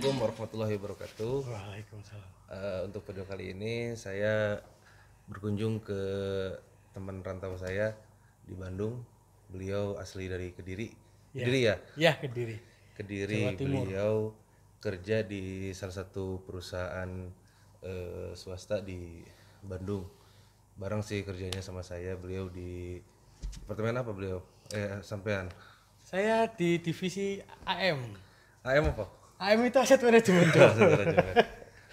Assalamualaikum warahmatullahi wabarakatuh. Waalaikumsalam. Untuk video kali ini saya berkunjung ke teman rantau saya di Bandung. Beliau asli dari Kediri. Kediri ya? Ya, Kediri. Kediri. Jawa Timur. Beliau kerja di salah satu perusahaan swasta di Bandung. Bareng sih kerjanya sama saya. Beliau di departemen apa beliau? Sampean. Saya di divisi AM. AM apa? AM itu aset manajemen.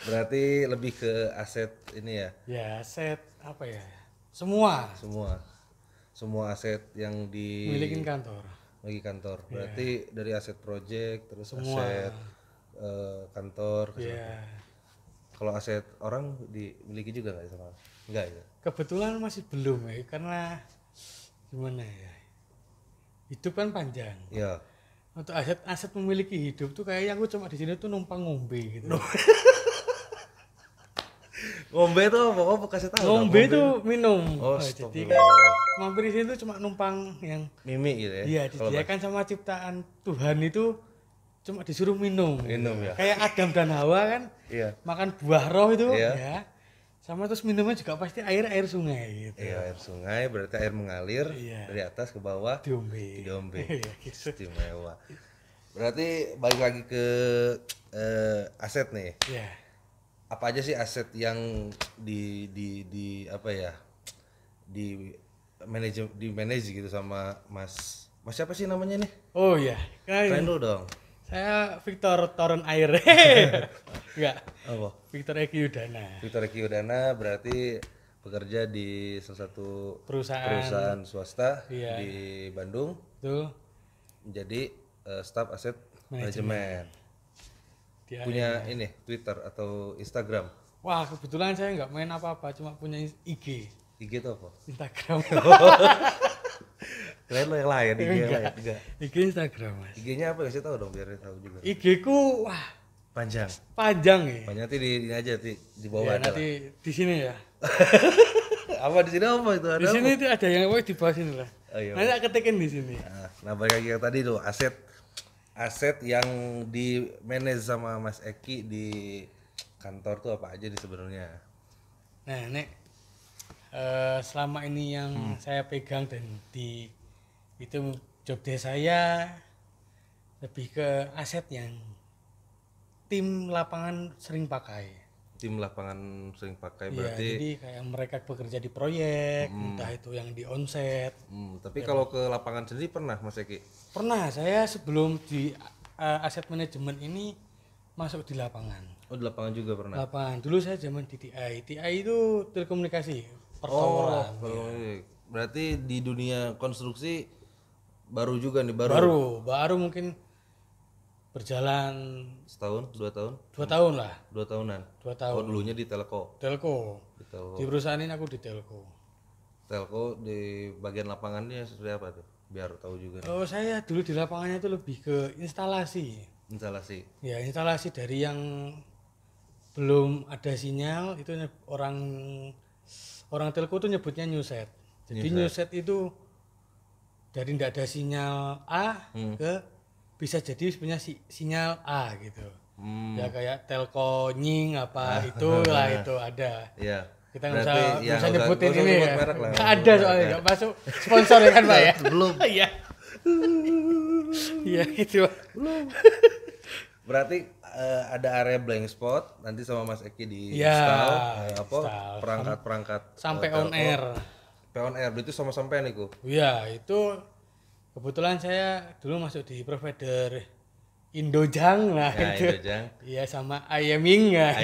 Berarti lebih ke aset ini ya? Ya, aset apa ya? Semua Semua aset yang milikin kantor. bagi kantor. Berarti dari aset project terus Semua. aset kantor. Ya. Kalau aset orang dimiliki juga nggak sama? Enggak ya? Kebetulan masih belum ya, karena gimana ya? Hidup kan panjang. Ya. Untuk aset memiliki hidup tuh kayaknya aku cuma di sini tuh numpang ngombe gitu. Ngombe tuh apa? Oh, kasih tahu. Ngombe tuh minum. Oh, Jadi astagfirullah. kayak mampir di sini tuh cuma numpang yang Mimi gitu ya? iya disediakan sama ciptaan Tuhan itu cuma disuruh minum. Minum ya? Kayak Adam dan Hawa kan Iya. makan buah roh itu Iya. ya. Sama terus minumnya juga pasti air sungai gitu. Iya, air sungai berarti air mengalir Iya. dari atas ke bawah Diombe. diombe. Iya, gitu. Istimewa. Berarti balik lagi ke aset nih. Ya. Apa aja sih aset yang di apa ya? Di manage gitu sama Mas siapa sih namanya nih? Oh iya. Keren dulu dong. Saya Victor Toren Air. Enggak. Apa? Victor Eki Udana. Victor Eki Udana berarti bekerja di salah satu perusahaan swasta Iya. di Bandung Tuh menjadi staf aset manajemen. dia. Punya ini Twitter atau Instagram. Wah, kebetulan saya nggak main apa-apa, cuma punya IG. IG itu apa? Instagram. Kalian lo yang lain, IG yang lain. Enggak. IG Instagram, Mas. IG-nya apa? Kasih tahu dong biar dia tahu juga. IG ku wah, Panjang. panjang ya. Panjang nanti di ini aja di bawah Ya, ada. nanti di sini ya. Apa di sini apa itu ada? Di sini itu ada yang di bawah sini lah. Oh, iya. Nanti aku ketikin di sini. Nah, balik lagi yang tadi tuh aset yang di manage sama Mas Eki di kantor tuh apa aja sebenarnya? Nah, Nek, selama ini yang saya pegang dan itu job desk saya lebih ke aset yang tim lapangan sering pakai. Tim lapangan sering pakai Iya, berarti. jadi kayak mereka bekerja di proyek, entah itu yang di onset. Tapi kalau ke lapangan sendiri pernah Mas Eki? Pernah saya sebelum di aset manajemen ini masuk di lapangan. Oh di lapangan juga pernah. Lapangan. Dulu saya zaman di TI. TI itu telekomunikasi, pertoweran. Berarti di dunia konstruksi baru juga nih Baru mungkin berjalan setahun 2 tahun 2 tahun lah. 2 tahunan. 2 tahun. Oh dulunya di Telco. Di Telco. Di perusahaan ini aku di telco. Telco di bagian lapangannya seperti apa tuh? Biar tahu juga nih. Oh, saya dulu di lapangannya itu lebih ke instalasi. Instalasi. Ya, instalasi dari yang belum ada sinyal itu orang telco itu nyebutnya new set. Jadi new set itu dari tidak ada sinyal A ke bisa jadi punya sinyal A gitu. Ya kayak telco nying apa itulah itu ada. Iya. Kita nggak ya, bisa nyebutin nggak usah ini sebut ya. merek lah. Nggak ada soalnya nggak masuk sponsor ya kan Pak ya. Belum. Iya. Iya gitu. Berarti ada area blank spot nanti sama Mas Eki di Ya, install perangkat-perangkat sampai telco. on air. Sampai on air itu sama sampean iku. Iya, itu kebetulan saya dulu masuk di provider Indojang lah Ya, itu. Indojang. Iya sama Ayaming ya.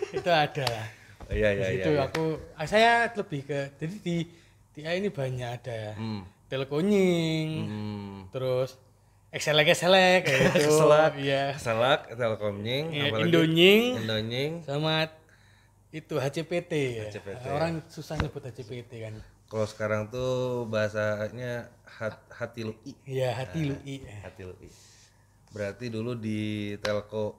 Itu ada lah. Iya iya Di situ iya. saya lebih ke jadi di TI ini banyak ada telkonying, terus Excelek kayak gitu. Iya. Selak, Telkomnying, Iya, apalagi Indonying sama itu HCPT ya. Orang susah nyebut HCPT kan. Kalau sekarang tuh bahasanya hati lui. Iya, hati lui. Hati lui. Berarti dulu di Telco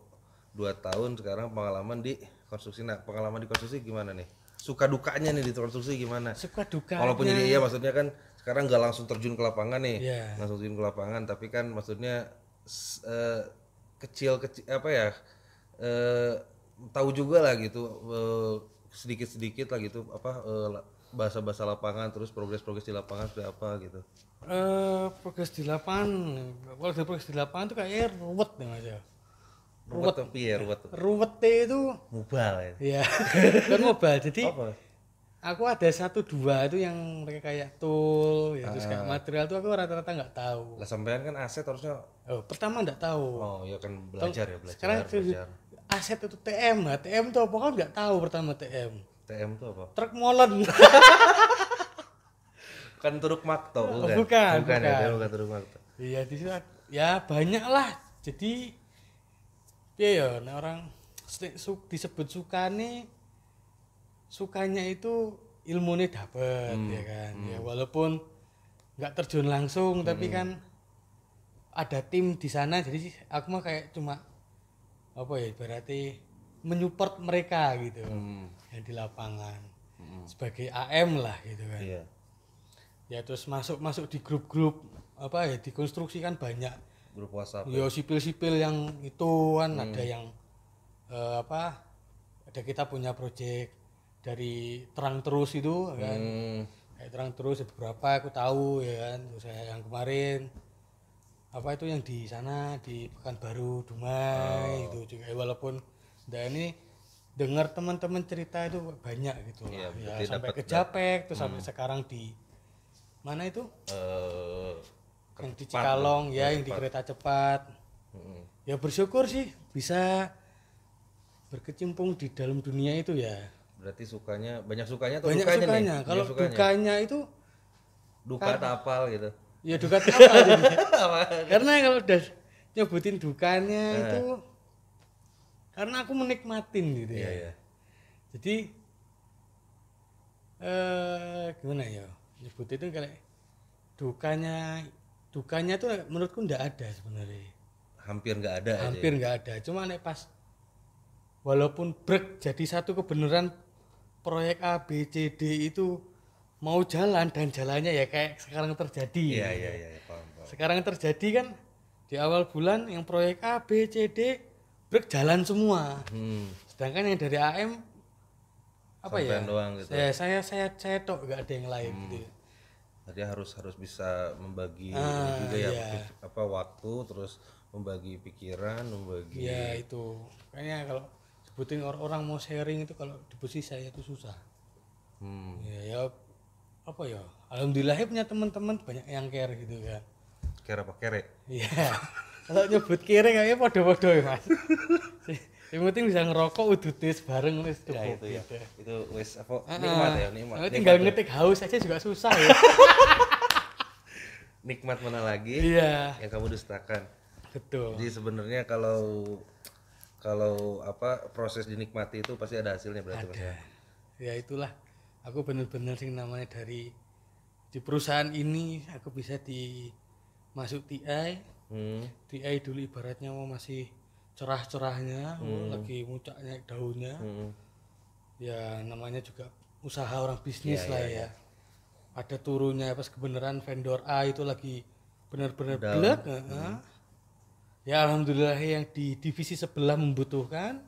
2 tahun, sekarang pengalaman di konstruksi. Nah, pengalaman di konstruksi gimana nih? Suka dukanya nih di konstruksi gimana? Suka duka. Walaupun ini iya maksudnya kan sekarang nggak langsung terjun ke lapangan nih. Iya. Langsung terjun ke lapangan, tapi kan maksudnya kecil apa ya? tahu juga lah gitu sedikit-sedikit lah gitu apa bahasa-bahasa lapangan terus progres-progres di lapangan seperti apa gitu. Progres di lapangan, kalau di progres di lapangan tuh kayak ruwet nih mas ya. Ruwet tapi ya ruwet. Ruwetnya itu, Mobile ya. ya kan mobile. Jadi Apa? aku ada 1-2 itu yang mereka kayak tool, ya terus kayak material tuh aku rata-rata nggak tahu. Lah sampean kan aset harusnya Pertama nggak tahu. oh ya kan belajar ya belajar. Sekarang belajar. aset itu TM, nah, TM tuh apa kan nggak tahu pertama TM. TM itu apa? Truk molen. Kan Turuk Makto Bukan. ya, dia bukan Turuk Makto. Iya di situ ya banyak lah. Jadi ya nah orang disebut sukanya itu ilmunya dapet ya kan. Ya walaupun nggak terjun langsung tapi kan ada tim di sana jadi aku mah kayak cuma apa ya berarti menyupport mereka gitu yang di lapangan sebagai AM lah gitu kan. Iya. Ya terus masuk di grup-grup apa ya dikonstruksi kan banyak Grup WhatsApp. ya sipil-sipil yang itu kan ada yang apa ada kita punya project dari terang terus itu kan kayak terang terus ada beberapa aku tahu ya kan terus saya yang kemarin apa itu yang di sana di Pekanbaru Dumai itu juga walaupun ini dengar teman-teman cerita itu banyak gitu Iya, ya berarti sampai dapat- ke Japek terus sampai sekarang di mana itu yang di Cikalong ya yang di kereta cepat ya bersyukur sih bisa berkecimpung di dalam dunia itu ya Berarti sukanya banyak sukanya atau banyak dukanya nih? sukanya kalau Banyak sukanya. dukanya itu Duka tapal gitu. ya duka apa jadi karena kalau udah nyebutin dukanya itu karena aku menikmatin gitu ya Iya. jadi gimana ya nyebut itu kayak dukanya tuh menurutku nggak ada sebenarnya Hampir nggak ada aja. hampir nggak ada cuma nek pas walaupun break jadi satu kebenaran proyek A B C D itu mau jalan dan jalannya ya kayak sekarang terjadi Iya, paham. sekarang terjadi kan di awal bulan yang proyek A B C D break jalan semua sedangkan yang dari AM apa Sampean ya doang gitu. saya tok nggak ada yang lain gitu Jadi harus bisa membagi juga ya apa waktu terus membagi pikiran, membagi ya itu kayaknya kalau sebutin orang mau sharing itu kalau di posisi saya itu susah ya apa ya alhamdulillah punya teman-teman banyak yang care gitu kan kira apa kere. iya kalau nyebut kere kayaknya podo-podo ya mas yang penting bisa ngerokok udutis bareng wis Ya cukup itu ya. gitu. Itu wes apa nikmat ya, nikmat. Tinggal ngetik haus aja juga susah ya Nikmat mana lagi iya yang kamu dustakan. betul Jadi sebenarnya kalau apa proses dinikmati itu pasti ada hasilnya berarti Mas ya. ya itulah aku bener-bener sih namanya dari di perusahaan ini aku bisa masuk TI TI dulu ibaratnya mau masih cerah-cerahnya lagi muncaknya daunnya ya namanya juga usaha orang bisnis lah ya ada turunnya pas kebenaran vendor A itu lagi benar-benar belak ya alhamdulillah yang di divisi sebelah membutuhkan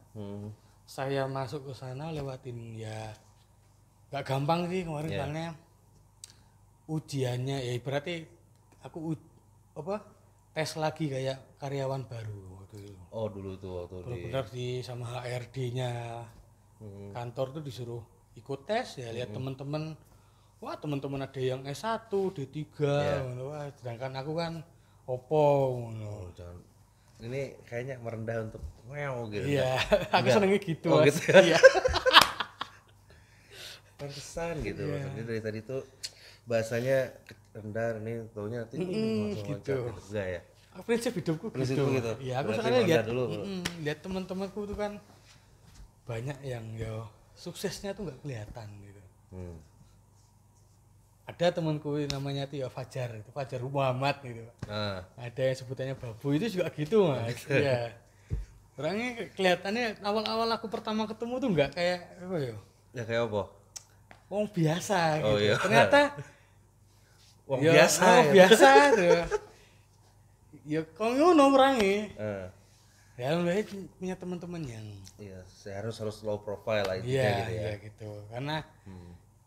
saya masuk ke sana lewatin ya nggak gampang sih kemarin soalnya ujiannya ya berarti aku tes lagi kayak karyawan baru waktu itu. Oh dulu tuh waktu Benar-benar sama HRD-nya kantor tuh disuruh ikut tes ya lihat teman-teman wah teman-teman ada yang S1 D3 wah sedangkan aku kan opo Oh, jangan. Ini kayaknya merendah untuk meow gitu. iya aku senengnya gitu Oh, Mas. gitu ya? Iya. Pantesan gitu maksudnya dari tadi tuh bahasanya rendah ini taunya nanti langsung loncat gitu. Enggak ya? Prinsip hidupku Prinsipku gitu. iya aku Berarti soalnya rendah lihat dulu. lihat teman-temanku tuh kan banyak yang suksesnya tuh nggak kelihatan gitu ada temanku namanya tuh ya Fajar Muhammad gitu Nah, ada yang sebutannya Babu itu juga gitu mas iya orangnya kelihatannya awal-awal aku pertama ketemu tuh nggak kayak apa ya kayak apa? wong biasa Oh, gitu iya. ternyata Wong ya, biasa wong ya. biasa tuh ya kok ngono orangnya Ya lebih baik punya teman-teman yang Iya, saya harus low profile lah intinya iya gitu ya. iya gitu. Karena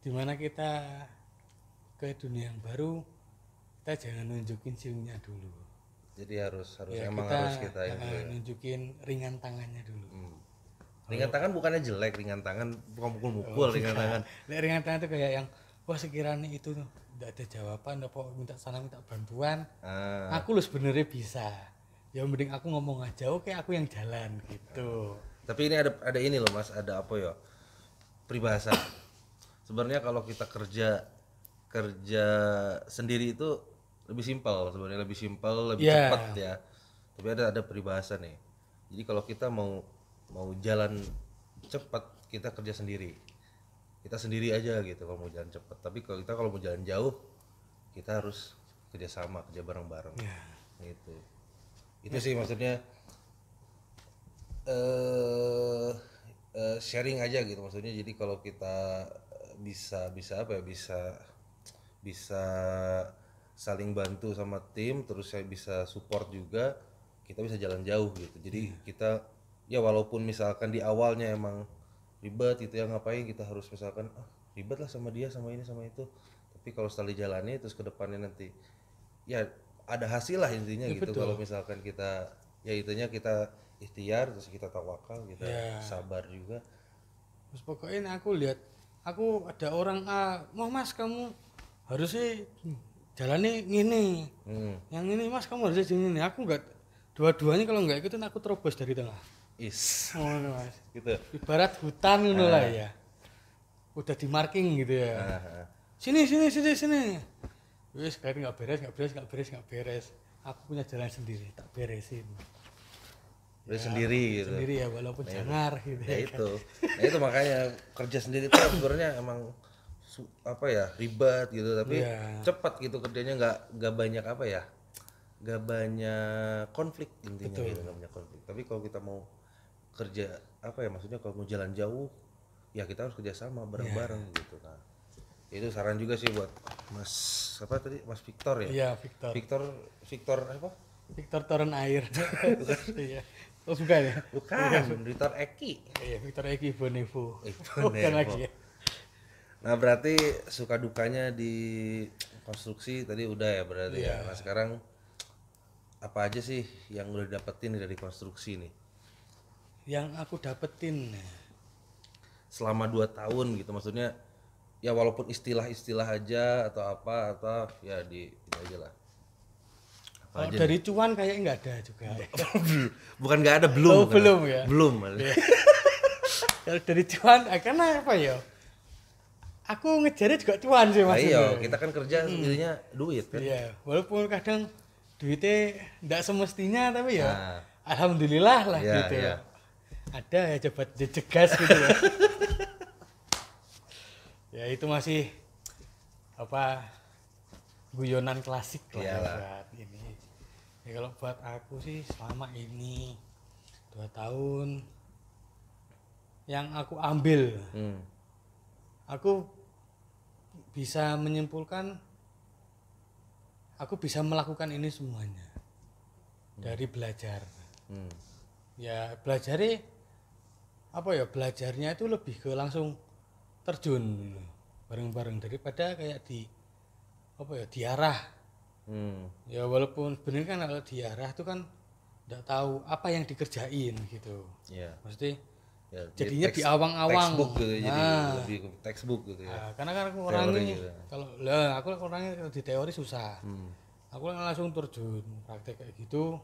dimana kita ke dunia yang baru, kita jangan nunjukin siungnya dulu. Jadi harus Ya, emang kita harus kita ini dulu ya. nunjukin ringan tangannya dulu. Ringan tangan bukannya jelek, ringan tangan bukan mukul-mukul ringan tangan. Ringan tangan itu kayak yang wah sekiranya itu tidak ada jawaban, apa minta sana minta bantuan, Ah, aku lu sebenarnya bisa. Ya mending aku ngomong aja, oke aku yang jalan gitu. tapi ini ada ini loh Mas, ada apa ya? Peribahasa. Sebenarnya kalau kita kerja kerja sendiri itu lebih simpel, sebenarnya lebih simpel, lebih Iya. cepat ya. Tapi ada peribahasa nih. Jadi kalau kita mau jalan cepat, kita kerja sendiri. Kita sendiri aja gitu kalau mau jalan cepat. Tapi kalau mau jalan jauh, kita harus kerjasama, kerja bareng-bareng. Ya. Gitu. Itu sih maksudnya eh sharing aja gitu maksudnya. Jadi kalau kita bisa apa ya, bisa saling bantu sama tim, terus saya bisa support juga, kita bisa jalan jauh gitu. Jadi kita ya walaupun misalkan di awalnya emang ribet itu ya, ngapain kita harus misalkan ribet lah sama dia sama ini sama itu, tapi kalau setelah dijalani terus ke depannya nanti ya ada hasil lah intinya Ya, gitu. betul. Kalau misalkan kita ya itunya kita ikhtiar, terus kita tawakal, kita Ya. sabar juga. Terus pokoknya aku lihat, aku ada orang mau mas kamu harusnya jalannya gini, yang ini mas kamu harusnya gini. Aku nggak, dua-duanya kalau nggak ikutin aku terobos dari tengah. Is Oh, mas. gitu. Ibarat hutan gitu lah ya, udah di marking gitu ya. Ah, Sini. Wis kayak nggak beres. Aku punya jalan sendiri, tak beresin. Udah sendiri gitu. Sendiri ya walaupun jangar gitu Ya ya. itu. Nah itu makanya kerja sendiri itu sebenarnya emang apa ya, ribet gitu, tapi Iya. cepat gitu kerjanya, nggak banyak apa ya, nggak banyak konflik intinya gitu, nggak banyak konflik. Tapi kalau kita mau kerja apa ya, maksudnya kalau mau jalan jauh ya kita harus kerjasama bareng-bareng gitu. Nah itu saran juga sih buat Mas apa tadi, Mas Victor ya. Iya, Victor. Victor apa? Victor Toren Air. Iya. Oh, bukan ya? Bukan, Victor Eki. Iya, Victor Eki Bonevo. Bonevo. Bukan lagi ya. Nah berarti suka dukanya di konstruksi tadi udah ya berarti ya. Nah sekarang apa aja sih yang udah dapetin dari konstruksi nih Yang aku dapetin selama 2 tahun gitu, maksudnya ya walaupun istilah-istilah aja atau apa atau ya di ini aja lah. Apa kalau aja dari cuan kayak nggak ada juga. bukan nggak ada, belum. Oh, belum ya? Belum. Kalau dari cuan, karena apa ya? Aku ngejarnya juga cuan sih Nah, mas. iya, kita kan kerja intinya duit kan. Iya, walaupun kadang duitnya nggak semestinya tapi ya Nah. alhamdulillah lah Iya, gitu. iya. Ada ya coba dicegas gitu ya. Ya itu masih apa guyonan klasik lah ya Iyalah. buat ini. Ya kalau buat aku sih selama ini 2 tahun yang aku ambil, aku bisa menyimpulkan aku bisa melakukan ini semuanya dari belajar. Ya belajarnya apa ya, belajarnya itu lebih ke langsung terjun bareng-bareng daripada kayak di apa ya, diarah. Ya walaupun sebenarnya kan kalau diarah itu kan nggak tahu apa yang dikerjain gitu. Iya. Maksudnya Ya, jadinya di awang-awang. textbook gitu, jadi Nah. lebih ke textbook gitu ya. Nah, karena kan aku Teori orangnya gitu. kalau lah aku orangnya kalau di teori susah. Aku langsung terjun praktek kayak gitu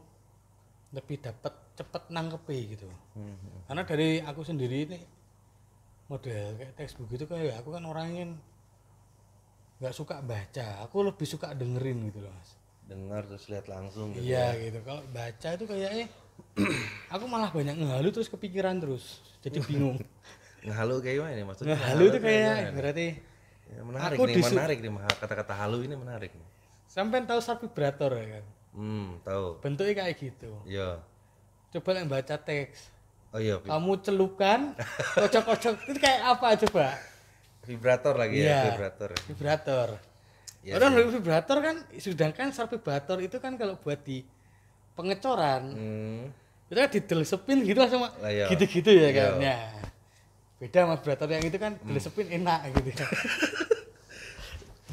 lebih dapat cepet nangkepi gitu. Karena dari aku sendiri ini model kayak textbook gitu kayak aku kan orangnya nggak suka baca, aku lebih suka dengerin gitu loh mas. Dengar terus lihat langsung gitu. Iya gitu, kalau baca itu kayaknya aku malah banyak ngehalu terus kepikiran terus jadi bingung. Ngehalu kayak gimana nih maksudnya? Ngehalu itu kayak berarti Ya, menarik aku nih, menarik nih kata-kata halu ini menarik nih. sampai tahu sharp vibrator ya kan, Tahu. bentuknya kayak gitu. Iya. Coba yang baca teks, Oh iya, kamu celukan kocok-kocok itu kayak apa coba? vibrator lagi Iya. ya, vibrator. Vibrator. Iya Orang vibrator kan, sedangkan sharp vibrator itu kan kalau buat di pengecoran Hmm. Itu kan didelesepin gitu lah sama Lah, iya. gitu-gitu ya Iya. kan. Ya. Beda sama vibrator yang itu kan didelesepin enak gitu ya.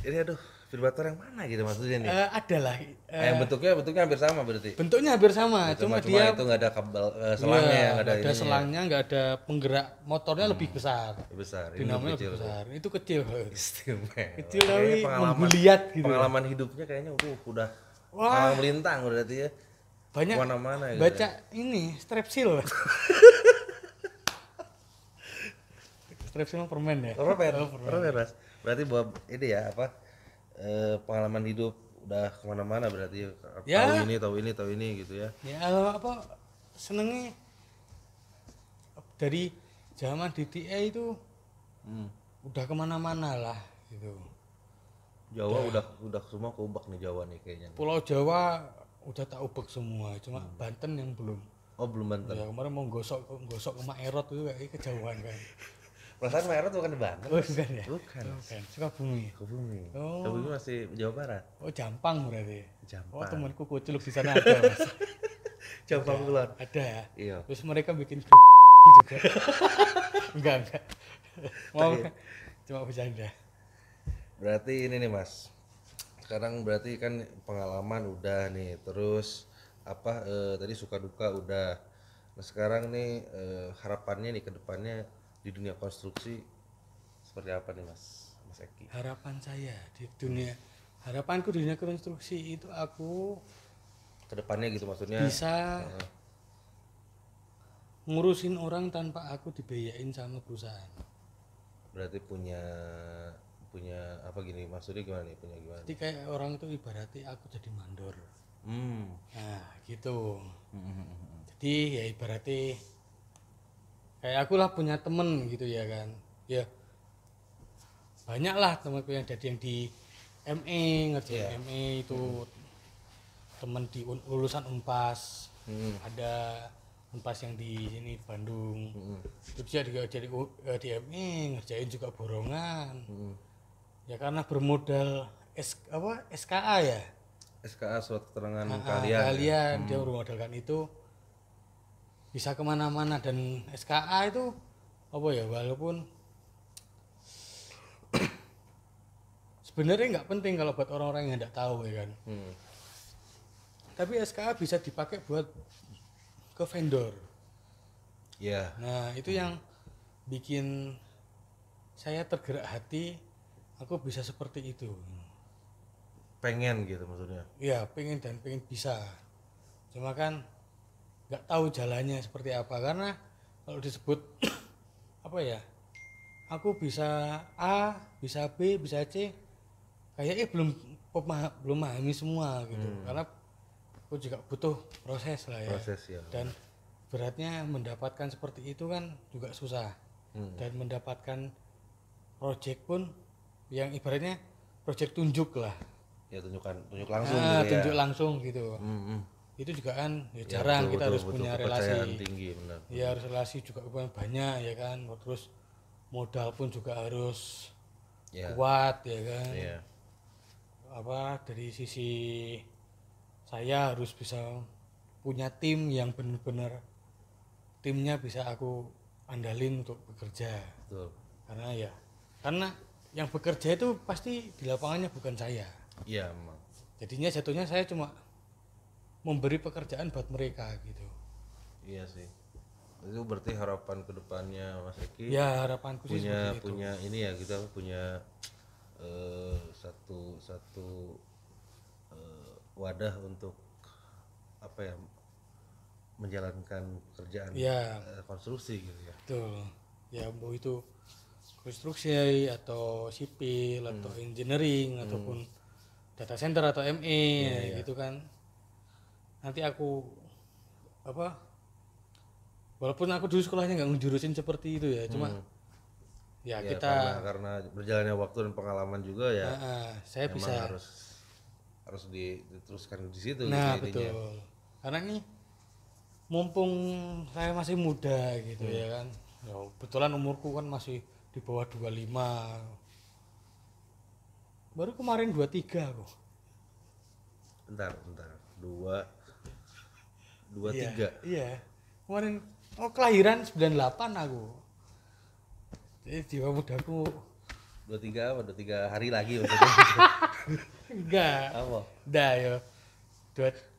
Ini aduh, vibrator yang mana gitu maksudnya nih? Ada lah. Yang bentuknya hampir sama berarti. Bentuknya hampir sama, cuma Cuma dia itu nggak ada kabel selangnya, iya, nggak ada nggak ada ininya. selangnya, nggak ada penggerak motornya lebih besar. Besar. Ini Dinamanya kecil. lebih besar. Itu kecil. Istimewa. Kecil tapi Kayaknya pengalaman menggeliat gitu. pengalaman hidupnya kayaknya udah Wah. pengalaman melintang berarti ya. Banyak Mana-mana gitu. baca ini strepsil. Strepsil mah permen ya. Permen, Mas. Berarti buat ini ya apa? Pengalaman hidup udah kemana-mana berarti Ya. tahu ini gitu ya. Ya apa senengnya dari zaman DTA itu udah kemana-mana lah gitu. Jawa udah semua keubak nih Jawa nih kayaknya. Pulau Jawa udah tak ubek semua, cuma Banten yang belum. Oh belum Banten. Ya kemarin mau gosok ke Maerot itu kayak kejauhan kan. Perasaan Maerot bukan di Banten. Oh bukan ya? Bukan. Bukan. Sukabumi. Sukabumi. Oh. Sukabumi masih Jawa Barat. Oh Jampang berarti. Jampang. Oh temanku kuculuk di sana ada mas. Jampang Kulon. Ada. Iya. Terus mereka bikin juga. enggak. Mau cuma bercanda. Berarti ini nih Mas. Sekarang berarti kan pengalaman udah nih, terus apa tadi suka duka udah. Nah sekarang nih harapannya nih ke depannya di dunia konstruksi seperti apa nih Mas Eki? Harapanku di dunia konstruksi itu aku Ke depannya gitu maksudnya. bisa ngurusin orang tanpa aku dibiayain sama perusahaan. Berarti punya apa gini maksudnya gimana nih, punya gimana? Jadi kayak orang itu ibaratnya aku jadi mandor. Hmm. Nah gitu. Jadi ya ibaratnya kayak aku lah punya temen gitu ya kan. Ya banyak lah temanku yang jadi yang di ME ngerjain ME itu temen di lulusan Unpas. Ada Unpas yang di sini Bandung. Terus dia juga jadi di ME ngerjain juga borongan. Ya karena bermodal SKA ya. SKA surat keterangan Kalian dia bermodalkan itu bisa kemana-mana, dan SKA itu apa ya, walaupun sebenarnya nggak penting kalau buat orang-orang yang nggak tahu ya kan. Tapi SKA bisa dipakai buat ke vendor. Ya. Nah itu yang bikin saya tergerak hati, aku bisa seperti itu. Pengen gitu maksudnya. Ya pengen bisa, cuma kan nggak tahu jalannya seperti apa, karena kalau disebut apa ya, aku bisa A, bisa B, bisa C, kayaknya belum memahami semua gitu. Karena aku juga butuh proses lah ya. Proses ya. Dan beratnya mendapatkan seperti itu kan juga susah. Dan mendapatkan project pun yang ibaratnya project tunjuk lah. Ya tunjuk langsung Nah, gitu ya. tunjuk langsung gitu. Itu juga kan ya jarang, kita harus punya relasi. Tinggi benar. Ya harus relasi juga banyak ya kan. Terus modal pun juga harus kuat ya kan. Iya. Apa dari sisi saya harus bisa punya tim yang benar-benar timnya bisa aku andalin untuk bekerja. Betul. Karena yang bekerja itu pasti di lapangannya bukan saya. Iya emang. Jadinya jatuhnya saya cuma memberi pekerjaan buat mereka gitu. Iya sih. Itu berarti harapan kedepannya Mas Eki. Ya harapanku sih seperti itu. Punya ini ya, kita punya satu wadah untuk apa ya, menjalankan pekerjaan konstruksi gitu ya. Betul. Ya mau itu konstruksi atau sipil atau engineering ataupun data center atau ME gitu kan. Nanti aku apa, walaupun aku dulu sekolahnya nggak ngejurusin seperti itu ya, cuma ya kita karena berjalannya waktu dan pengalaman juga ya. Saya bisa harus diteruskan di situ. Nah gitu, betul. Karena ini mumpung saya masih muda gitu ya kan. Ya, kebetulan umurku kan masih di bawah 25. Baru kemarin 23 kok. Bentar. 23. Iya. Kemarin kelahiran 98 aku. Jadi jiwa mudaku 23 apa? 23 hari lagi maksudnya. enggak. Apa? Dah yo.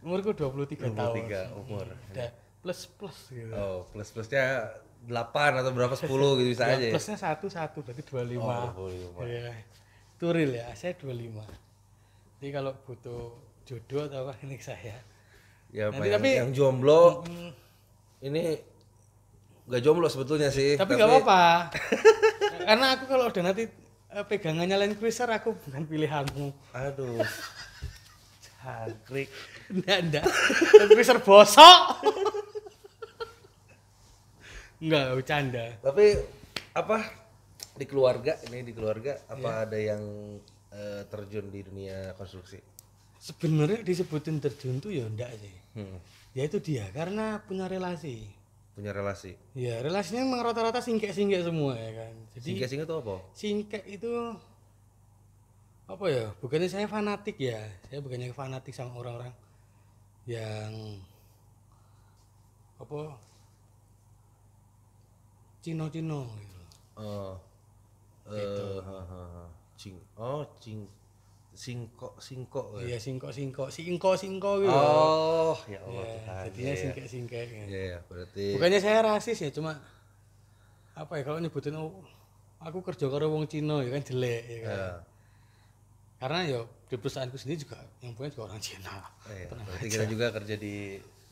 Umurku 23 tahun. 23 umur. Udah plus gitu. Oh, plus-plusnya 8 atau berapa 10 gitu bisa aja ya. Plusnya satu berarti 25. Oh, 25. Iya. Itu real ya, saya 25. Jadi kalau butuh jodoh atau apa ini saya. Ya, Nanti, yang, tapi yang jomblo ini gak jomblo sebetulnya sih. tapi nggak apa-apa. Karena aku kalau udah nanti pegangannya Land Cruiser aku bukan pilihanmu. Aduh. Jangkrik. Enggak. Land Cruiser bosok. Enggak, bercanda. Tapi apa di keluarga apa ada yang terjun di dunia konstruksi? Sebenarnya disebutin terjun tuh ya enggak sih. Ya itu dia karena punya relasi. Punya relasi. Ya, relasinya memang rata-rata singkek-singkek semua ya kan. Jadi Singkek-singkek itu apa? singkek itu apa ya? Bukannya saya fanatik ya. Saya bukannya fanatik sama orang-orang yang apa Cino-Cino gitu. Oh. Singkok. Iya, singkok gitu. Oh, ya Allah Ya, Tuhan. jadinya Iya, singkek-singkek. Ya. iya, berarti Bukannya saya rasis ya, cuma apa ya kalau nyebutin aku kerja karo wong Cina ya kan jelek ya kan. ya. Karena ya di perusahaanku sendiri juga yang punya juga orang Cina. Iya, berarti kita juga kerja di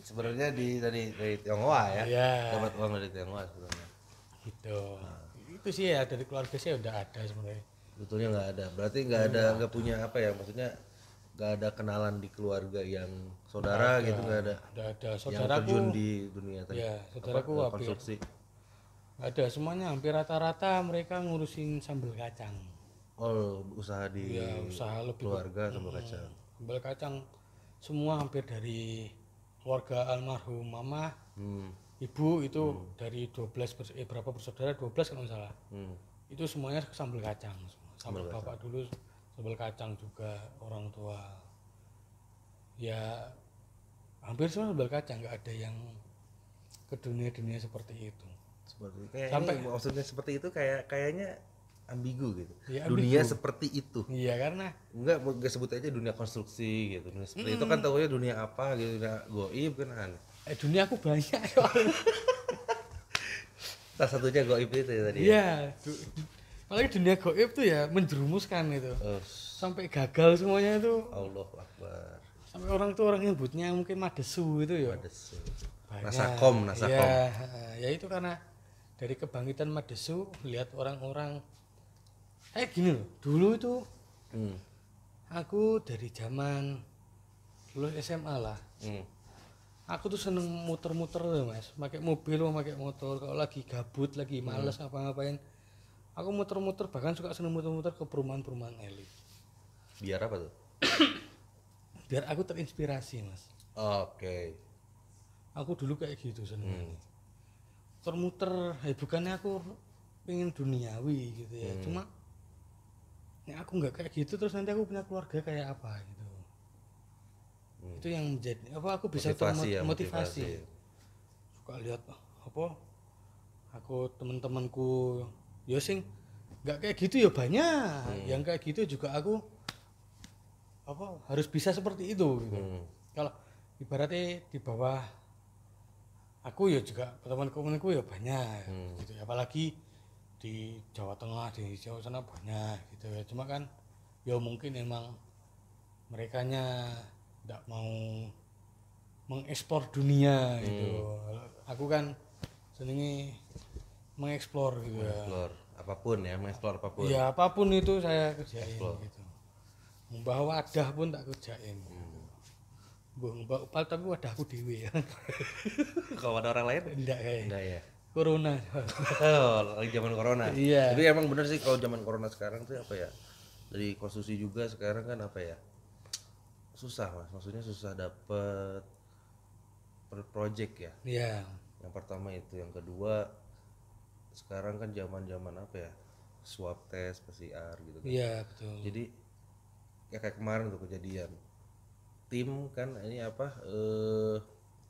sebenarnya dari Tionghoa ya. Iya. Dapat uang dari Tionghoa sebenarnya. Gitu. Itu sih ya dari keluarga saya udah ada sebenarnya. Betulnya nggak ada. Berarti nggak punya apa ya? Maksudnya nggak ada kenalan di keluarga yang saudara gitu nggak ada. Udah ada Yang saudaraku. terjun di dunia tadi. Ya, saudaraku Apa, hampir konstruksi. ada semuanya hampir rata-rata mereka ngurusin sambal kacang. Oh, usaha di Ya, usaha lebih keluarga sambal kacang. Sambal kacang semua hampir dari keluarga almarhum mama, ibu itu dari 12 berapa bersaudara 12 kalau nggak salah. Itu semuanya sambal kacang. Sambal bapak dulu sambal kacang juga orang tua. Ya hampir semua sambal kacang nggak ada yang ke dunia-dunia seperti itu. Seperti kayak Sampai- ini, maksudnya seperti itu kayaknya ambigu gitu. Ya, Dunia ambigu. seperti itu. Iya karena Enggak sebut aja dunia konstruksi gitu. Dunia seperti itu kan tahunya dunia apa gitu, dunia goib kan aneh. dunia aku banyak. Salah satunya goib itu ya tadi. Iya. Apalagi dunia goib tuh ya menjerumuskan itu. Oh, Sampai gagal semuanya itu. Allahu Akbar. Sampai orang tuh orang nyebutnya mungkin madesu itu ya. Madesu. Banyak. Nasakom. Ya, ya itu karena dari kebangkitan madesu lihat orang-orang gini loh. Dulu itu aku dari zaman lulus SMA lah. Aku tuh seneng muter-muter tuh mas, pakai mobil mau pakai motor. Kalau lagi gabut, lagi males ngapa-ngapain, aku muter-muter. Bahkan suka seneng muter-muter ke perumahan-perumahan elit. Biar apa tuh? Biar aku terinspirasi mas. Oke. Aku dulu kayak gitu seneng. Muter-muter, bukannya aku pengen duniawi gitu ya. Cuma, ya aku nggak kayak gitu terus nanti aku punya keluarga kayak apa gitu. Itu yang menjadi apa aku bisa Motivasi. Suka lihat apa aku teman-temanku ya sing nggak kayak gitu ya banyak yang kayak gitu juga aku apa harus bisa seperti itu gitu. Kalau ibaratnya di bawah aku ya juga teman-temanku ya banyak gitu ya. Apalagi di Jawa Tengah, di Jawa sana banyak gitu ya. Cuma kan ya mungkin emang merekanya tidak mau mengeksplor dunia gitu. Aku kan senengnya mengeksplor gitu ya. Mengeksplor apapun ya, mengeksplor apapun. Ya apapun itu saya kerjain gitu. Membawa wadah pun tak kerjain. Mbak upal tapi wadahku dewe ya. Kalau ada orang lain? Enggak kayak. Enggak ya. Corona. Oh, lagi zaman corona. Iya. Tapi emang bener sih kalau zaman corona sekarang tuh apa ya? Dari konstruksi juga sekarang kan apa ya? Susah mas, maksudnya susah dapet project ya. Iya. Yang pertama itu, yang kedua sekarang kan zaman apa ya? Swab test, PCR gitu kan. Iya betul. Jadi ya kayak kemarin tuh kejadian. Tim kan ini apa?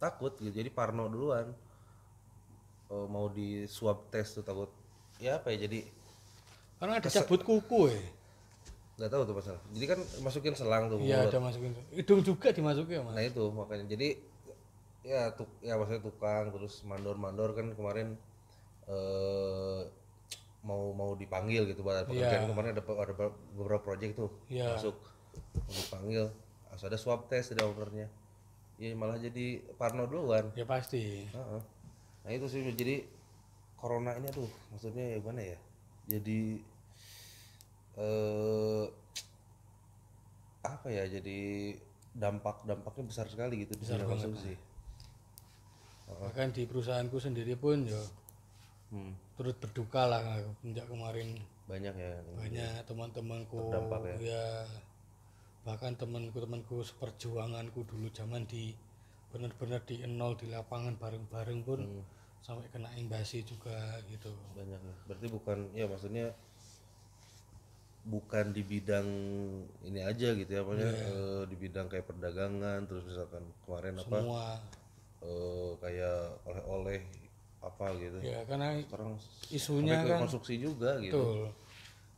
takut gitu, jadi parno duluan. Mau di swab test tuh takut ya apa ya, jadi Karena ada cabut kuku ya. nggak tahu tuh masalah. Jadi kan masukin selang tuh Iya, mulut. ada masukin. Hidung juga dimasukin ya, Mas. Nah itu makanya jadi ya maksudnya tukang terus mandor kan kemarin eh mau dipanggil gitu buat pekerjaan. Kemarin ada beberapa project tuh masuk, mau dipanggil harus ada swab test di ownernya. Ya malah jadi parno duluan. Ya pasti. Heeh. Nah itu sih, jadi corona ini aduh maksudnya ya gimana ya, jadi apa ya, jadi dampaknya besar sekali gitu di dunia konsumsi. Bahkan di perusahaanku sendiri pun ya turut berduka lah sejak kemarin. Banyak ya Banyak teman-temanku terdampak ya, bahkan temanku seperjuanganku dulu zaman di benar-benar di nol di lapangan bareng-bareng pun sampai kena imbasi juga gitu. banyak ya. Berarti bukan ya, maksudnya bukan di bidang ini aja gitu ya, maksudnya di bidang kayak perdagangan, terus misalkan kemarin Semua kayak oleh-oleh apa gitu. ya, karena Sekarang isunya sampai ke kan konsumsi juga gitu. betul.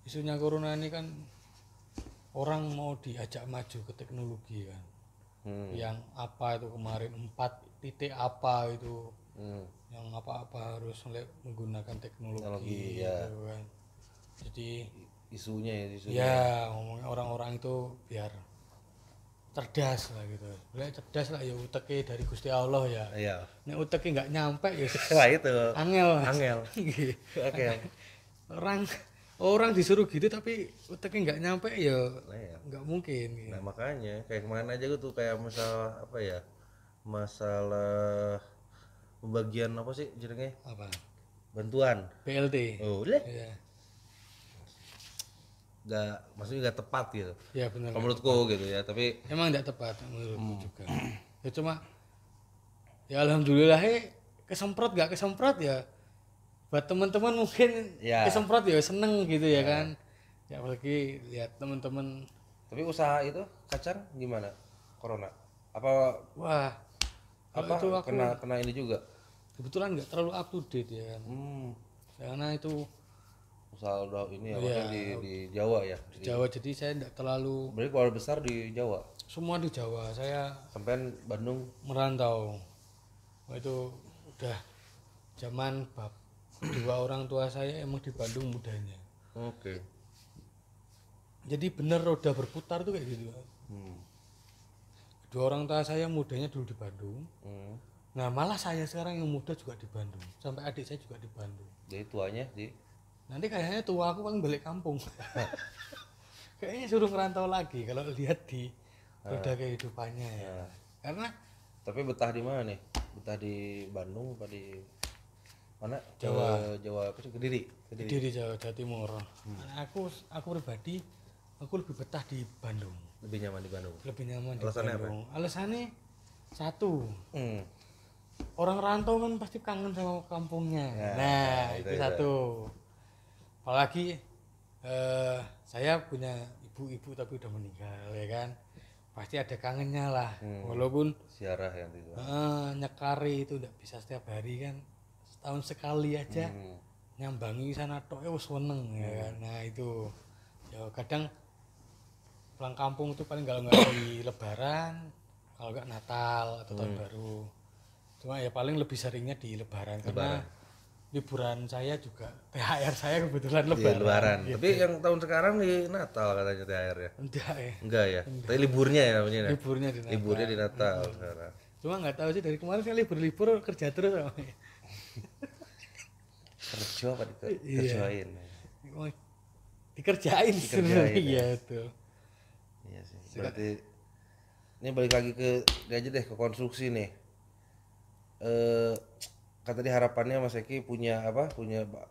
Isunya corona ini kan orang mau diajak maju ke teknologi kan. Yang apa itu kemarin 4 titik apa itu, yang apa-apa harus menggunakan teknologi gitu kan. Jadi isunya ya ngomongnya orang-orang itu biar cerdas lah gitu. Biar cerdas lah ya, uteknya dari Gusti Allah ya. Iya. Nek uteknya nggak nyampe ya Wah itu angel. angel. Oke. Orang disuruh gitu tapi uteknya nggak nyampe ya Nah, ya. nggak mungkin gitu. Nah makanya kayak kemarin aja gue tuh kayak masalah apa ya, masalah pembagian apa sih jenenge, Apa? bantuan. BLT. Oh Iya. maksudnya nggak tepat gitu Ya benar. kalau menurutku gitu ya, tapi Emang tidak tepat menurutku juga. Ya cuma ya alhamdulillah kesemprot gak kesemprot ya. Buat teman-teman mungkin kesemprot ya seneng gitu ya kan. Ya apalagi lihat teman-teman. tapi usaha itu kacang gimana corona apa Wah, kalau itu aku kena ini juga kebetulan nggak terlalu up to date ya kan. Karena itu usaha udah ini ya, maksudnya di Jawa ya, di Jawa, jadi saya tidak terlalu. berarti keluarga besar di Jawa, Semua di Jawa. Saya sampean Bandung merantau. Wah, itu udah zaman kedua orang tua saya emang di Bandung mudanya. oke. Jadi bener roda berputar tuh kayak gitu. Kedua orang tua saya mudanya dulu di Bandung. Nah malah saya sekarang yang muda juga di Bandung. Sampai adik saya juga di Bandung. Jadi tuanya di Nanti kayaknya tua aku paling balik kampung. Kayaknya suruh ngerantau lagi kalau lihat di roda kehidupannya ya. Karena tapi betah di mana nih? Betah di Bandung apa di mana? Jawa apa sih? Kediri. Kediri Jawa Timur. Aku pribadi aku lebih betah di Bandung. Lebih nyaman di Bandung. Lebih nyaman di Alasannya Bandung. Alasannya satu, Hmm. orang rantau kan pasti kangen sama kampungnya. Nah, itu satu. Apalagi saya punya ibu tapi udah meninggal ya kan. Pasti ada kangennya lah. Walaupun Siarah yang itu. nyekari itu udah bisa setiap hari kan. Setahun sekali aja nyambangi sana tok wis seneng ya kan. Nah, itu ya kadang pulang kampung itu paling kalau nggak di Lebaran, kalau nggak Natal atau tahun baru. Cuma ya paling lebih seringnya di Lebaran. Karena liburan saya juga THR saya kebetulan Lebaran. Gitu. Tapi yang tahun sekarang di Natal katanya THR ya. Enggak ya. Tapi liburnya ya maksudnya. Liburnya di Natal. Liburnya di Natal sekarang. Cuma nggak tahu sih dari kemarin saya libur kerja terus sama. Kerja apa dikerjain? Dikerjain sebenarnya ya itu. Iya sih. Berarti ini balik lagi ke aja deh, ke konstruksi nih. Kata tadi harapannya Mas Eki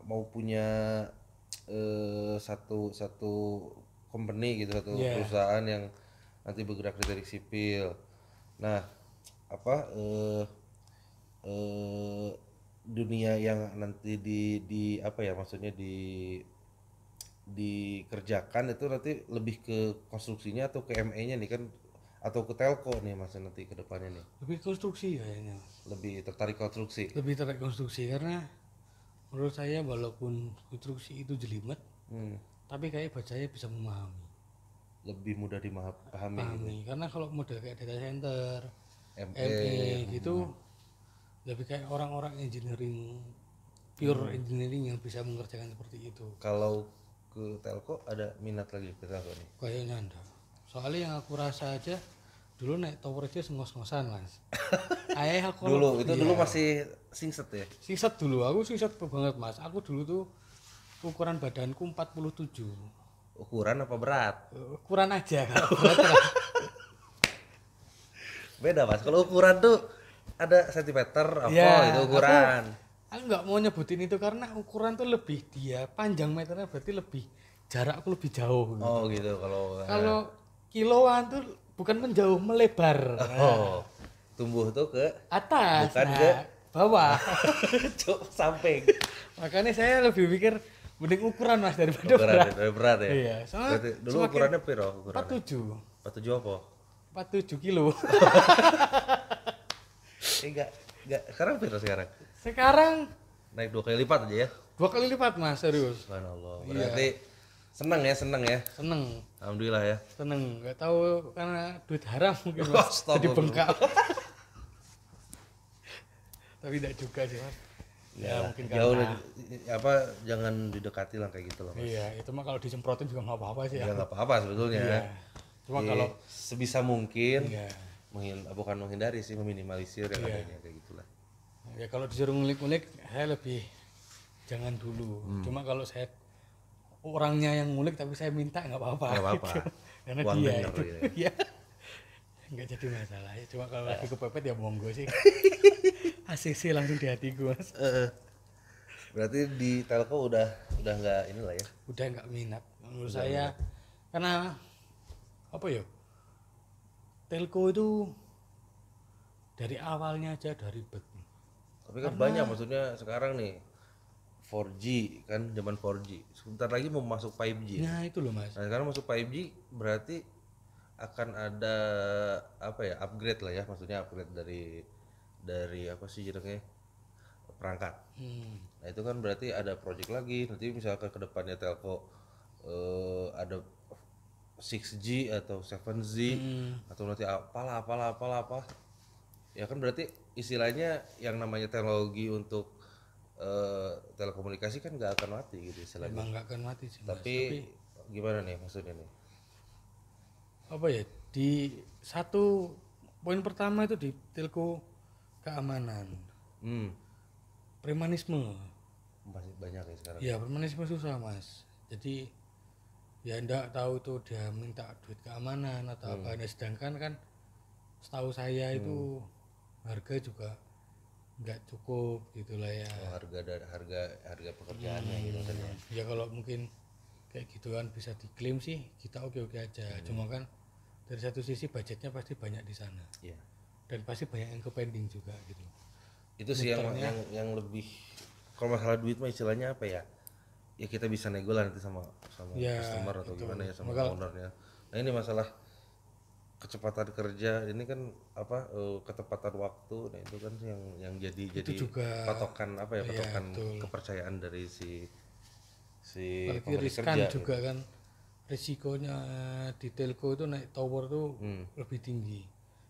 mau punya satu company gitu, satu perusahaan yang nanti bergerak di teknik sipil. Nah, dunia yang nanti di apa ya, maksudnya dikerjakan itu nanti lebih ke konstruksinya atau ke ME-nya nih kan, atau ke telco nih Mas nanti ke depannya nih? Lebih konstruksi kayaknya, Mas. Lebih tertarik konstruksi. Lebih terkait konstruksi karena menurut saya walaupun konstruksi itu jelimet, tapi kayak buat saya bisa memahami. Lebih mudah dipahami gitu. Pahami. Karena kalau model kayak data center, ME, ME gitu lebih kayak orang-orang engineering, pure engineering yang bisa mengerjakan seperti itu. Kalau ke telco ada minat lagi ke telco nih? Kayaknya enggak. Soalnya yang aku rasa aja dulu naik tower aja ngos-ngosan, Mas. Ayah aku Dulu itu dulu masih singset ya? singset dulu, aku singset banget, Mas. Aku dulu tuh ukuran badanku 47. Ukuran apa berat? Ukuran aja kalau berat lah. Beda Mas, kalau ukuran tuh ada sentimeter apa Ya, itu ukuran. Aku nggak mau nyebutin itu karena ukuran tuh lebih dia panjang meternya berarti lebih jarakku lebih jauh. Oh gitu kalau Kalau kiloan tuh bukan menjauh melebar. oh tumbuh tuh ke Atas, bukan nah, ke bawah. cuk samping. Makanya saya lebih pikir mending ukuran Mas daripada Berat, berat. berat ya. Iya, soalnya Berarti dulu semakin ukurannya piro ukurannya? 47. 47 apa? 47 kilo. Enggak. Sekarang piro sekarang? Sekarang Naik 2 kali lipat aja ya. 2 kali lipat Mas, serius. Subhanallah. Berarti seneng ya. Seneng. Alhamdulillah ya. Seneng, nggak tahu karena duit haram mungkin Mas. Jadi Astagfirullah. bengkak. Tapi tidak juga sih Mas. Ya, mungkin Jauh karena apa jangan didekati lah kayak gitu loh. iya, itu mah kalau disemprotin juga nggak apa-apa sih Ya ya. nggak apa-apa sebetulnya. Iya. Cuma Jadi, kalau sebisa mungkin iya. bukan menghindari sih, meminimalisir yang adanya kayak gitulah. Ya kalau disuruh ngulik-ngulik saya lebih jangan dulu. Cuma kalau saya orangnya yang ngulik tapi saya minta nggak apa-apa. Nggak apa-apa. Gitu. Karena Uang dia denger itu gitu ya. Nggak jadi masalah ya. Cuma kalau lagi kepepet ya monggo sih. Asik sih langsung di hatiku Mas. Berarti di telco udah nggak inilah ya. Udah nggak minat menurut saya karena apa ya? Telco itu dari awalnya aja udah ribet. Tapi kan banyak maksudnya sekarang nih 4G kan zaman 4G. Sebentar lagi mau masuk 5G. Nah itu loh Mas. Nah, sekarang masuk 5G berarti akan ada apa ya? Upgrade lah ya, maksudnya upgrade dari apa sih jadinya perangkat. Nah, itu kan berarti ada project lagi. Nanti misalkan ke depannya telco ada 6G atau 7Z atau nanti apa. Ya kan berarti istilahnya yang namanya teknologi untuk telekomunikasi kan nggak akan mati gitu istilahnya. Emang nggak akan mati sih Mas. Tapi gimana nih maksudnya nih? Apa ya di satu poin pertama itu di telco keamanan premanisme Masih banyak ya sekarang. ya premanisme susah Mas jadi ya ndak tahu tuh dia minta duit keamanan atau apa nah, sedangkan kan setahu saya itu harga juga nggak cukup gitulah ya. Oh, harga pekerjaannya gitu maksudnya. Ya kalau mungkin kayak gitu kan bisa diklaim sih kita oke-oke aja cuma kan dari satu sisi budgetnya pasti banyak di sana. Iya. Dan pasti banyak yang ke pending juga gitu. Itu sih yang lebih kalau masalah duit mah istilahnya apa ya? Ya kita bisa nego lah nanti sama Ya, customer atau itu. gimana ya sama ownernya. Nah, ini masalah kecepatan kerja ini kan apa ketepatan waktu nah itu kan yang jadi juga patokan apa ya iya, patokan betul. kepercayaan dari si Apalagi pemberi riskan kerja juga kan risikonya di telco itu naik tower tuh lebih tinggi.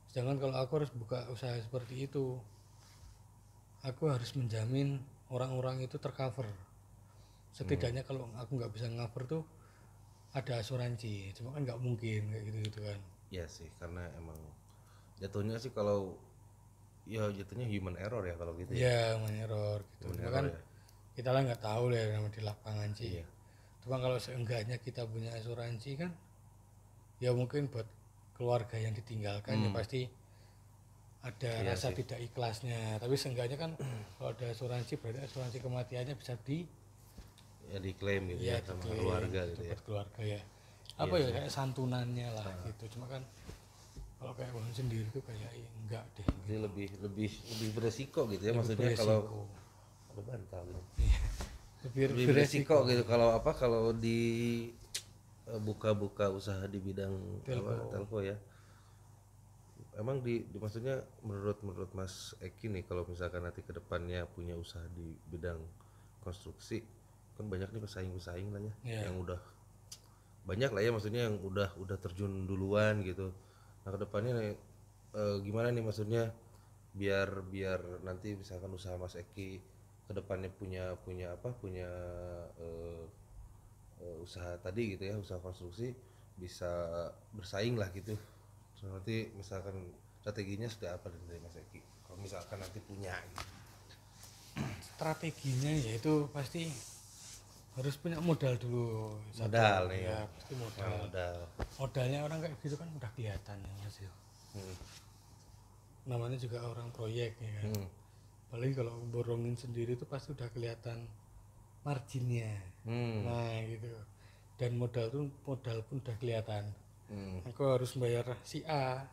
Sedangkan kalau aku harus buka usaha seperti itu, aku harus menjamin orang-orang itu tercover. Setidaknya kalau aku nggak bisa cover tuh ada asuransi. Cuma kan nggak mungkin kayak gitu kan. ya sih karena emang jatuhnya sih kalau ya jatuhnya human error ya kalau gitu ya. Ya error gitu. Human Cuma error kan ya. kita lah nggak tahu lah yang di lapangan sih. Iya. Cuma kalau seenggaknya kita punya asuransi kan, ya mungkin buat keluarga yang ditinggalkan ya pasti ada rasa tidak ikhlasnya. Tapi seenggaknya kan kalau ada asuransi berarti asuransi kematiannya bisa Ya diklaim gitu ya sama diklaim keluarga gitu ya. buat keluarga ya. Apa ya kayak santunannya lah gitu. Cuma kan kalau kayak bangun sendiri tuh kayak enggak deh. Jadi lebih beresiko gitu ya maksudnya kalau ada bantal gitu. Lebih beresiko gitu kalau di buka-buka usaha di bidang telco ya. emang maksudnya menurut Mas Eki nih, kalau misalkan nanti ke depannya punya usaha di bidang konstruksi, kan banyak nih pesaing-pesaing lah ya, Iya. yang udah banyak lah ya, maksudnya yang udah terjun duluan gitu. Nah ke depannya nih, gimana nih maksudnya biar biar nanti misalkan usaha Mas Eki ke depannya punya eh, usaha tadi gitu ya, usaha konstruksi bisa bersaing lah gitu. So, nanti misalkan strateginya sudah apa dari Mas Eki kalau misalkan nanti punya gitu. Strateginya yaitu pasti harus punya modal dulu. Modal nih Ya ya. pasti Nah, modal. modal. Modalnya orang kayak gitu kan udah kelihatan ya Mas ya. Hmm. Namanya juga orang proyek ya kan. Hmm. Apalagi kalau borongin sendiri itu pasti udah kelihatan marginnya. Hmm. Nah gitu. Dan modal pun udah kelihatan. Hmm. Aku harus bayar si A,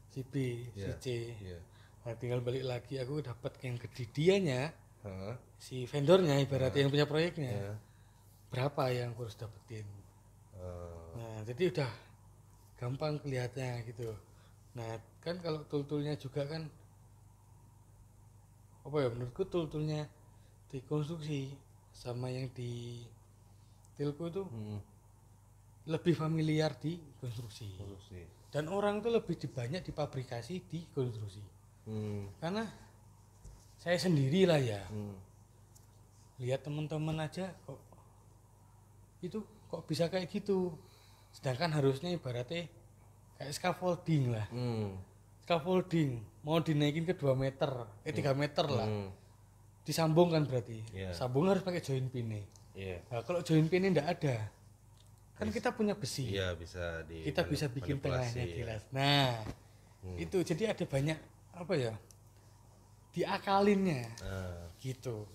si B, si Iya. C. Iya. Nah, tinggal balik lagi aku dapat yang gede dianya, Heeh. si vendornya ibaratnya yang punya proyeknya. Iya. Berapa yang aku harus dapetin. Nah, jadi udah gampang kelihatannya gitu. Nah, kan kalau tool-toolnya juga kan apa ya menurutku tool-toolnya di konstruksi sama yang di telco itu Hmm. lebih familiar di konstruksi. Konstruksi. Dan orang tuh lebih banyak di pabrikasi di konstruksi. Hmm. Karena saya sendiri lah ya, Hmm. lihat teman-teman aja kok itu kok bisa kayak gitu. Sedangkan harusnya ibaratnya kayak scaffolding lah. Hmm. Scaffolding mau dinaikin ke 2 meter, 3 meter lah. Hmm. Disambung kan berarti. Iya. Sambung harus pakai join pin. Iya. Nah, kalau join pin enggak ada. Kan kita punya besi. Iya bisa di Kita bisa bikin manipulasi, tengahnya ya. jelas. Nah, itu jadi ada banyak apa ya? Diakalinnya Nah, gitu.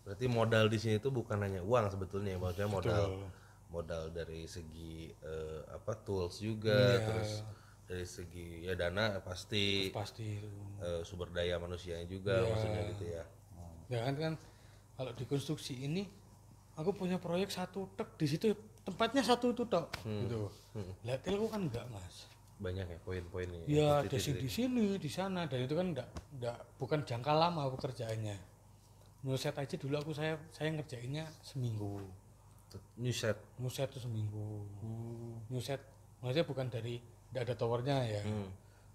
berarti modal di sini tuh bukan hanya uang sebetulnya, maksudnya modal Betul. modal dari segi tools juga, Iya. terus dari segi ya dana pasti, Pasti. sumber daya manusianya juga, Iya. maksudnya gitu ya. Ya kan kalau di konstruksi ini aku punya proyek satu tek di situ tempatnya satu itu tok gitu. Lah telco kan enggak, Mas. Banyak ya poin-poinnya. Ya desi di sini, di sana dan itu kan enggak bukan jangka lama pekerjaannya. Nyuset aja dulu saya ngerjainnya seminggu. New set. Nyuset tuh seminggu. Nyuset maksudnya bukan dari enggak ada towernya ya.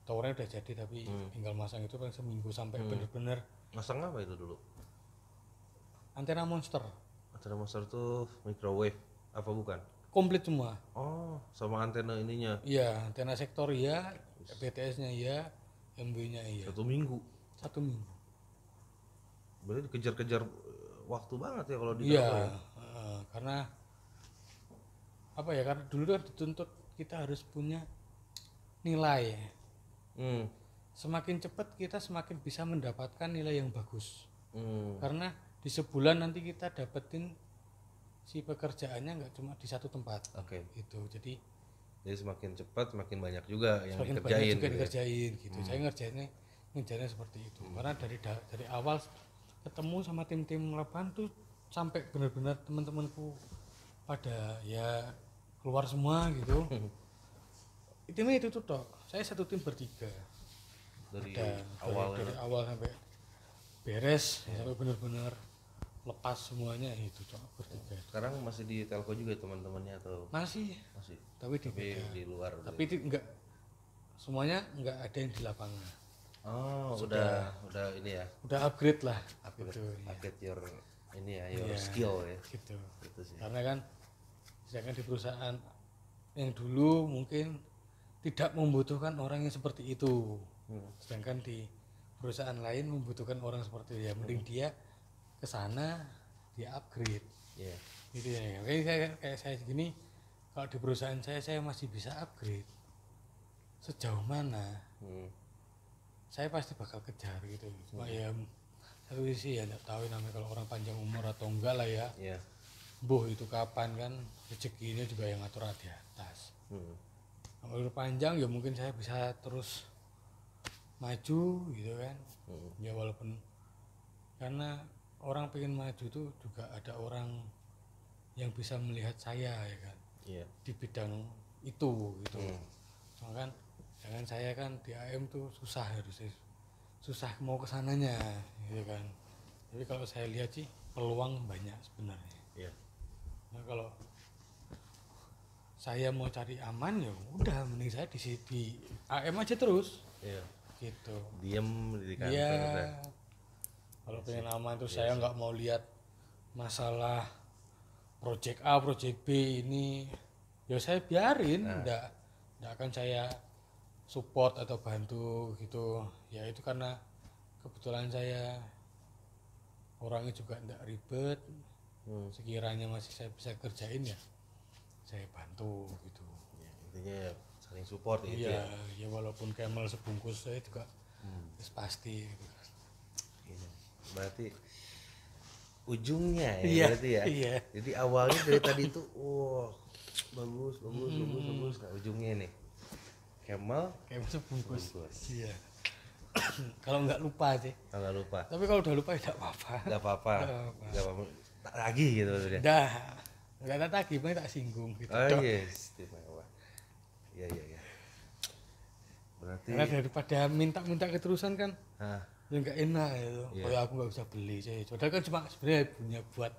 Towernya udah jadi tapi tinggal masang itu kan seminggu sampai bener-bener Masang apa itu dulu? antena monster Antena monster tuh microwave apa bukan? komplit semua. Oh, sama antena ininya. Iya, antena sektor iya, BTS-nya iya, MW-nya iya. 1 minggu. 1 minggu. Berarti dikejar-kejar waktu banget ya kalau di Iya, kantor ya. karena apa ya? Karena dulu kan dituntut kita harus punya nilai. Hmm. Semakin cepat kita semakin bisa mendapatkan nilai yang bagus. Hmm. Karena di sebulan nanti kita dapetin si pekerjaannya nggak cuma di satu tempat. Oke. Gitu. Jadi Semakin cepat semakin banyak juga yang semakin dikerjain. banyak juga gitu ya. dikerjain gitu. Saya ngerjainnya seperti itu. Karena dari awal ketemu sama tim-tim lapangan tuh sampai benar-benar teman-temanku pada ya keluar semua gitu. Timnya itu tuh toh. Saya satu tim bertiga. Dari Ada awal dari awal sampai beres sampai benar-benar lepas semuanya itu cok bertiga. Sekarang masih di telco juga teman-temannya atau Masih masih? tapi di Tapi di luar udah. tapi enggak semuanya enggak ada yang di lapangan. Oh, udah ini ya. Udah upgrade lah Upgrade, gitu. upgrade your ini ya, your Iya. skill ya. Gitu. Gitu sih. Karena kan sedangkan di perusahaan yang dulu mungkin tidak membutuhkan orang yang seperti itu. Sedangkan di perusahaan lain membutuhkan orang seperti itu ya. Mending dia ke sana dia upgrade. Iya. Gitu ya. Kayak saya gini kalau di perusahaan saya masih bisa upgrade. Sejauh mana? Saya pasti bakal kejar gitu. Cuma ya satu sisi ya nggak tahu namanya kalau orang panjang umur atau enggak lah ya. Iya. Boh itu kapan kan rezekinya juga yang ngatur di atas. Kalau umur panjang ya mungkin saya bisa terus maju gitu kan. Ya walaupun karena orang pengen maju tuh juga ada orang yang bisa melihat saya ya kan Iya. di bidang itu gitu. Soalnya kan Sedangkan saya kan di AM tuh susah harusnya, susah mau ke sananya gitu kan. Tapi kalau saya lihat sih peluang banyak sebenarnya. Iya. Nah, kalau saya mau cari aman ya udah mending saya di AM aja terus Iya. gitu. Diem di kantor Iya. udah. Kalau pengen aman tuh saya nggak mau lihat masalah project A, project B ini, ya saya biarin, nggak akan saya support atau bantu gitu. Ya itu karena kebetulan saya orangnya juga nggak ribet. Sekiranya masih saya bisa kerjain ya saya bantu gitu. Ya, intinya ya saling support gitu Iya, ya. ya walaupun Camel sebungkus saya juga pasti gitu. Iya. Berarti ujungnya ya Iya, berarti ya. iya. Jadi awalnya dari tadi itu wah bagus. Nah, ujungnya nih Kemal Camel sebungkus. bungkus. Iya. Kalau nggak lupa sih. Nggak lupa. Tapi kalau udah lupa ya nggak apa-apa. Nggak apa-apa. Nggak apa-apa. Tak lagi gitu maksudnya. Dah, nggak tak tagih, paling tak singgung gitu. Oh Dok. iya, istimewa. Iya. Berarti Karena daripada minta keterusan kan, ah, ya nggak enak itu. Iya. Kayak aku nggak bisa beli sih. Padahal kan cuma sebenarnya punya buat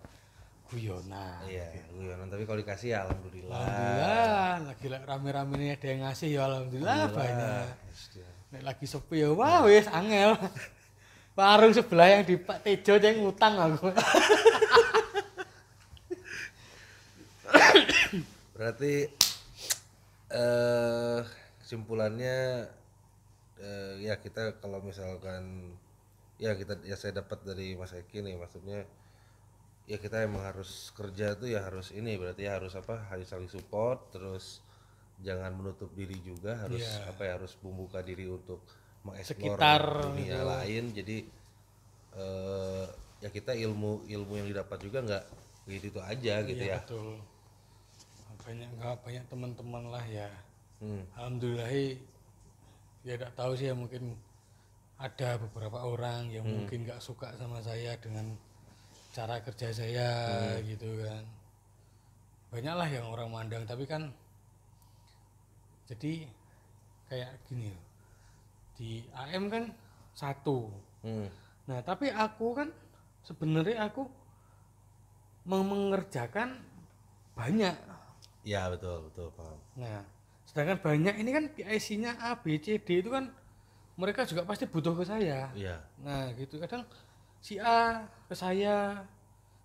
guyonan. iya, guyonan tapi kalau dikasih ya alhamdulillah. Alhamdulillah, lagi rame-rame ini ada yang ngasih ya alhamdulillah banyak. Nek lagi sepi ya wah wis angel. Warung sebelah yang di Pak Tejo yang ngutang aku. Berarti kesimpulannya ya kita kalau misalkan ya saya dapat dari Mas Eki nih maksudnya ya kita emang harus kerja tuh ya harus ini berarti ya harus harus saling support terus jangan menutup diri juga harus Iya. harus membuka diri untuk mengeksplor Sekitar dunia gitu. lain jadi ya kita ilmu yang didapat juga nggak begitu aja gitu Iya ya. betul. Banyak teman-teman lah ya. Hmm. Alhamdulillah ya tidak tahu sih ya mungkin ada beberapa orang yang mungkin nggak suka sama saya dengan cara kerja saya gitu kan. Banyak lah yang orang mandang tapi kan jadi kayak gini loh. Di AM kan satu. Nah tapi aku kan sebenarnya aku mengerjakan banyak. Ya betul paham. Nah sedangkan banyak ini kan PIC-nya A, B, C, D itu kan mereka juga pasti butuh ke saya. Iya. Nah gitu kadang si A ke saya,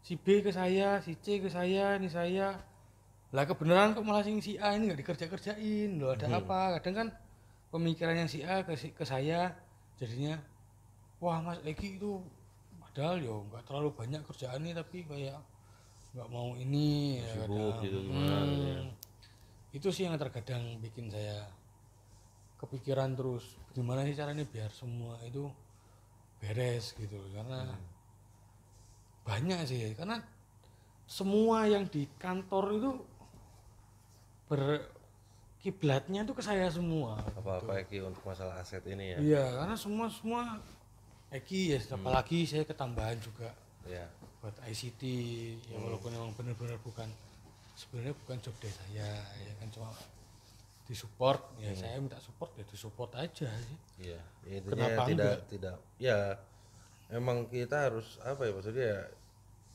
si B ke saya, si C ke saya, ini saya. Lah kebenaran kok malah si A ini nggak dikerjain loh ada apa? Kadang kan pemikiran yang si A ke saya jadinya wah Mas Eki itu padahal yo nggak terlalu banyak kerjaannya tapi kayak nggak mau ini ya Sibuk kadang. gitu gimana gitu ya. Itu sih yang terkadang bikin saya kepikiran terus gimana sih caranya biar semua itu beres gitu loh. Karena banyak sih karena semua yang di kantor itu berkiblatnya itu ke saya semua. Apa Eki untuk masalah aset ini ya. Iya karena semua Eki ya apalagi saya ketambahan juga Ya. buat ICT ya walaupun memang benar-benar sebenarnya bukan job desk saya ya kan cuma disupport ya saya minta support ya disupport aja sih. Iya, ya, intinya Kenapa tidak ya emang kita harus apa ya maksudnya ya,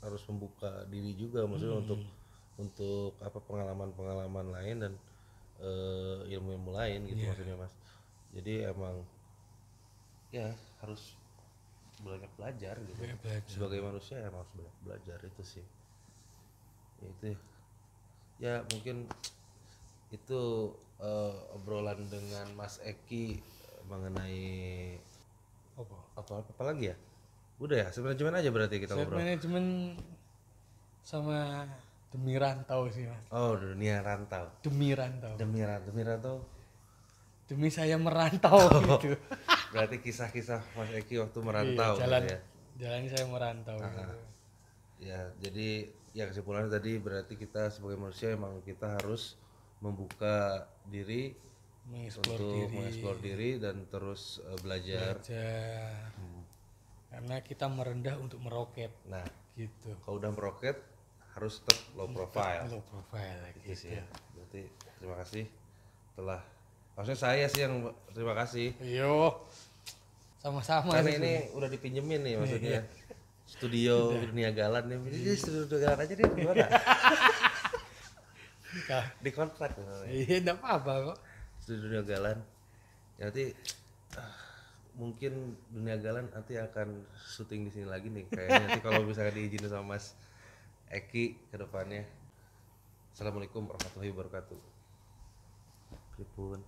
harus membuka diri juga maksudnya untuk pengalaman lain dan ilmu lain gitu maksudnya Mas. Jadi emang ya harus banyak belajar gitu. Banyak belajar. Sebagai manusia emang harus banyak belajar itu sih. Ya, itu ya mungkin itu obrolan dengan Mas Eki mengenai apa lagi ya? Udah ya, manajemen aja berarti kita Saya ngobrol. manajemen sama demi rantau sih Mas. Oh, dunia rantau. Demi rantau. Demi rantau. Demi saya merantau gitu. Berarti kisah-kisah Mas Eki waktu merantau Iya, jalan gitu ya. jalan saya merantau gitu. Ya, jadi ya kesimpulannya tadi berarti kita sebagai manusia emang kita harus membuka diri mengeksplor diri dan terus belajar. Karena kita merendah untuk meroket Nah, gitu. kalau udah meroket harus tetap low profile. Low profile Gitu gitu. sih ya. Berarti terima kasih telah Maksudnya saya sih yang terima kasih. Yo, sama-sama. Karena sih. ini udah dipinjemin nih maksudnya. Studio Dunia Galan nih. Jadi studio Dunia Galan aja deh gimana? Di kontrak. Iya, enggak apa-apa kok. Studio Dunia Galan. Ya, nanti mungkin Dunia Galan nanti akan syuting di sini lagi nih kayaknya nanti kalau misalnya diizinin sama Mas Eki ke depannya. Assalamualaikum warahmatullahi wabarakatuh. Pripun.